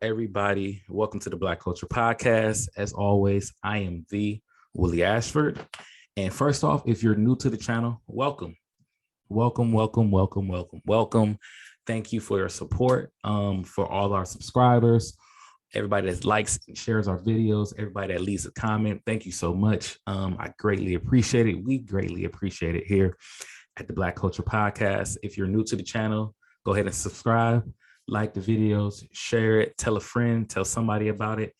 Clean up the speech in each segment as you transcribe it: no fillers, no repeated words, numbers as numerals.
Everybody, welcome to the Black Culture Podcast. As always, I am the Willie Ashford. And first off, if you're new to the channel, welcome. Welcome. Thank you for your support. For all our subscribers, everybody that likes and shares our videos, everybody that leaves a comment. Thank you so much. I greatly appreciate it. We greatly appreciate it here at the Black Culture Podcast. If you're new to the channel, go ahead and subscribe, like the videos, share it, tell a friend, tell somebody about it.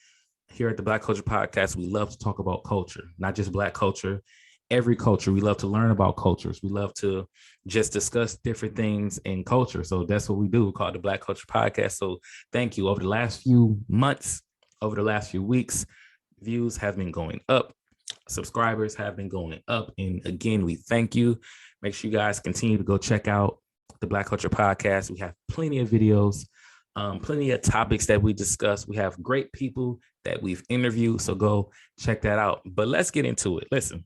Here at the Black Culture Podcast, we love to talk about culture, not just Black culture, every culture. We love to learn about cultures. We love to just discuss different things in culture. So that's what we do, called the Black Culture Podcast. So thank you. Over the last few months, over the last few weeks, views have been going up. Subscribers have been going up. And again, we thank you. Make sure you guys continue to go check out the Black Culture Podcast. We have plenty of videos, plenty of topics that we discuss. We have great people that we've interviewed. So go check that out. But let's get into it. Listen.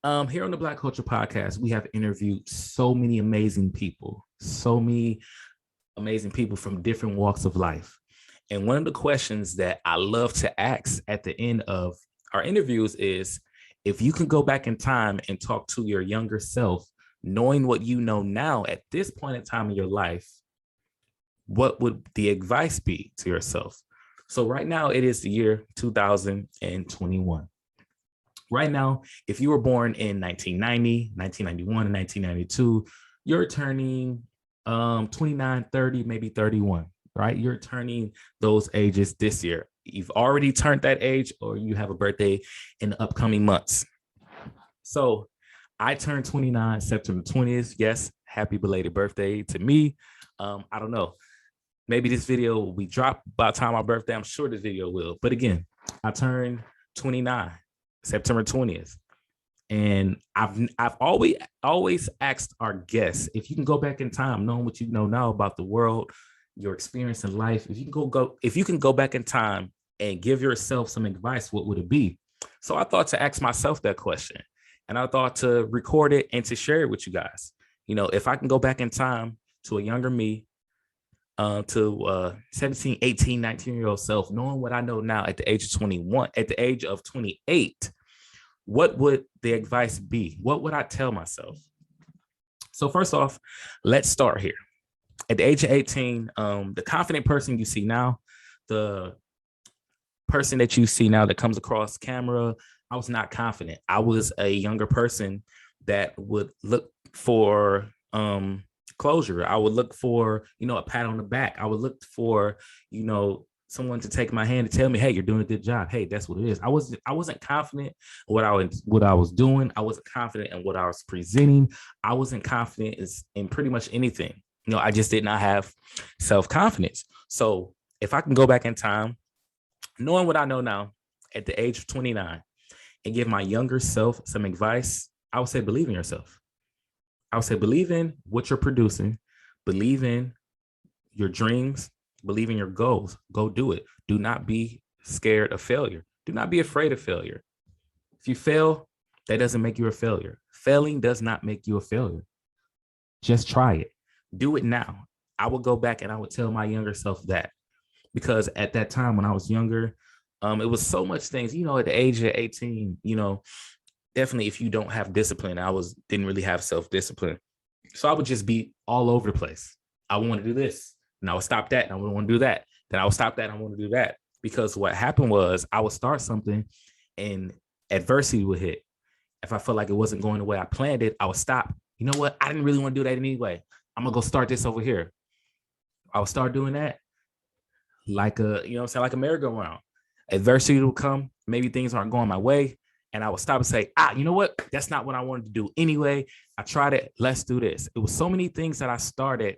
Here on the Black Culture Podcast, we have interviewed so many amazing people from different walks of life. And one of the questions that I love to ask at the end of our interviews is, if you can go back in time and talk to your younger self, knowing what you know now at this point in time in your life, what would the advice be to yourself? So right now it is the year 2021. Right now, if you were born in 1990, 1991, and 1992, you're turning 29, 30, maybe 31, right? You're turning those ages this year. You've already turned that age, or you have a birthday in the upcoming months. So I turned 29 September 20th. Yes, happy belated birthday to me. I don't know. Maybe this video will be dropped by the time my birthday. I'm sure this video will. But again, I turned 29 September 20th. And I've always asked our guests, if you can go back in time, knowing what you know now about the world, your experience in life, if you can go back in time and give yourself some advice, what would it be? So I thought to ask myself that question. And I thought to record it and to share it with you guys. You know, if I can go back in time to a younger me, to 17, 18, 19-year-old self, knowing what I know now at the age of 21, at the age of 28, what would the advice be? What would I tell myself? So first off, let's start here. At the age of 18, the confident person you see now, the person that you see now that comes across camera, I was not confident. I was a younger person that would look for closure. I would look for, a pat on the back. I would look for, someone to take my hand and tell me, hey, you're doing a good job. Hey, that's what it is. I wasn't confident in what I was doing. I wasn't confident in what I was presenting. I wasn't confident in pretty much anything. I just did not have self-confidence. So if I can go back in time, knowing what I know now at the age of 29 and give my younger self some advice, I would say, believe in yourself. I would say, believe in what you're producing, believe in your dreams, believe in your goals. Go do it. Do not be scared of failure. Do not be afraid of failure. If you fail, that doesn't make you a failure. Failing does not make you a failure. Just try it. Do it now. I would go back and I would tell my younger self that, because at that time when I was younger, it was so much things, at the age of 18, definitely if you don't have discipline, didn't really have self-discipline. So I would just be all over the place. I want to do this, and I would stop that, and I wouldn't want to do that. Then I would stop that, and I want to do that. Because what happened was I would start something, and adversity would hit. If I felt like it wasn't going the way I planned it, I would stop. You know what? I didn't really want to do that anyway. I'm going to go start this over here. I would start doing that like like a merry-go-round. Adversity will come. Maybe things aren't going my way. And I would stop and say, you know what? That's not what I wanted to do anyway. I tried it. Let's do this. It was so many things that I started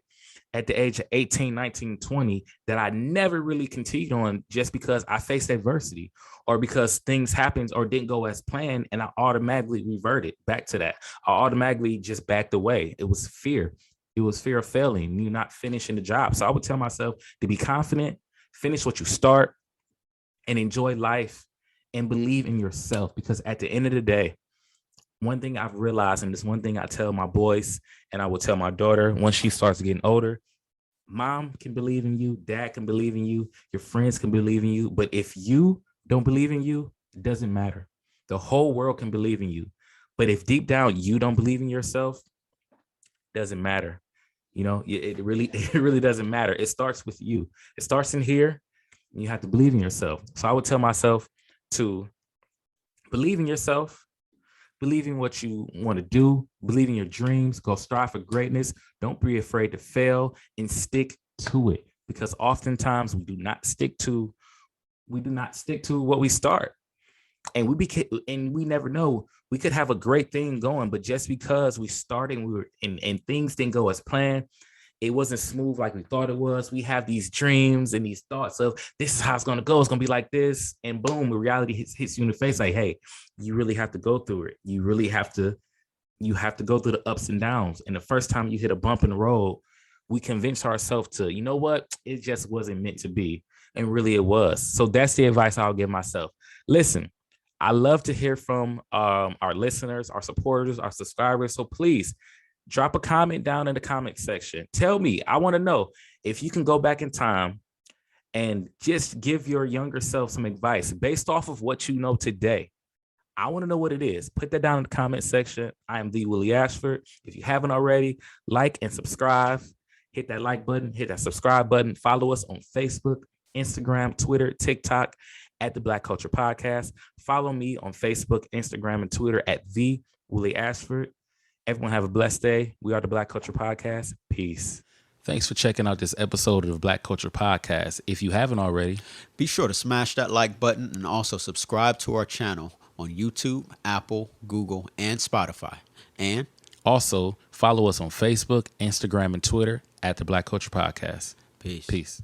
at the age of 18, 19, 20 that I never really continued on just because I faced adversity or because things happened or didn't go as planned. And I automatically reverted back to that. I automatically just backed away. It was fear. It was fear of failing, you not finishing the job. So I would tell myself to be confident, finish what you start, and enjoy life and believe in yourself. Because at the end of the day, one thing I've realized, and this one thing I tell my boys and I will tell my daughter once she starts getting older, Mom can believe in you, dad can believe in you, your friends can believe in you. But if you don't believe in you, it doesn't matter. The whole world can believe in you. But if deep down you don't believe in yourself, it doesn't matter. It really it really doesn't matter. It starts with you. It starts in here. And you have to believe in yourself. So I would tell myself to believe in yourself, believe in what you want to do, believe in your dreams, go strive for greatness. Don't be afraid to fail and stick to it, because oftentimes we do not stick to what we start. And we never know, we could have a great thing going, but just because we started and we were and things didn't go as planned, it wasn't smooth like we thought it was. We have these dreams and these thoughts of this is how it's going to go. It's going to be like this. And boom, the reality hits you in the face like, hey, you really have to go through it. You have to go through the ups and downs. And the first time you hit a bump in the road, we convince ourselves to, you know what? It just wasn't meant to be. And really it was. So that's the advice I'll give myself. Listen, I love to hear from our listeners, our supporters, our subscribers. So please drop a comment down in the comment section. Tell me, I want to know if you can go back in time and just give your younger self some advice based off of what you know today. I want to know what it is. Put that down in the comment section. I am the Willie Ashford. If you haven't already, like and subscribe. Hit that like button, hit that subscribe button. Follow us on Facebook, Instagram, Twitter, TikTok at the Black Culture Podcast. Follow me on Facebook, Instagram, and Twitter at the Willie Ashford. Everyone have a blessed day. We are the Black Culture Podcast. Peace. Thanks for checking out this episode of the Black Culture Podcast. If you haven't already, be sure to smash that like button and also subscribe to our channel on YouTube, Apple, Google, and Spotify. And also follow us on Facebook, Instagram, and Twitter at the Black Culture Podcast. Peace. Peace.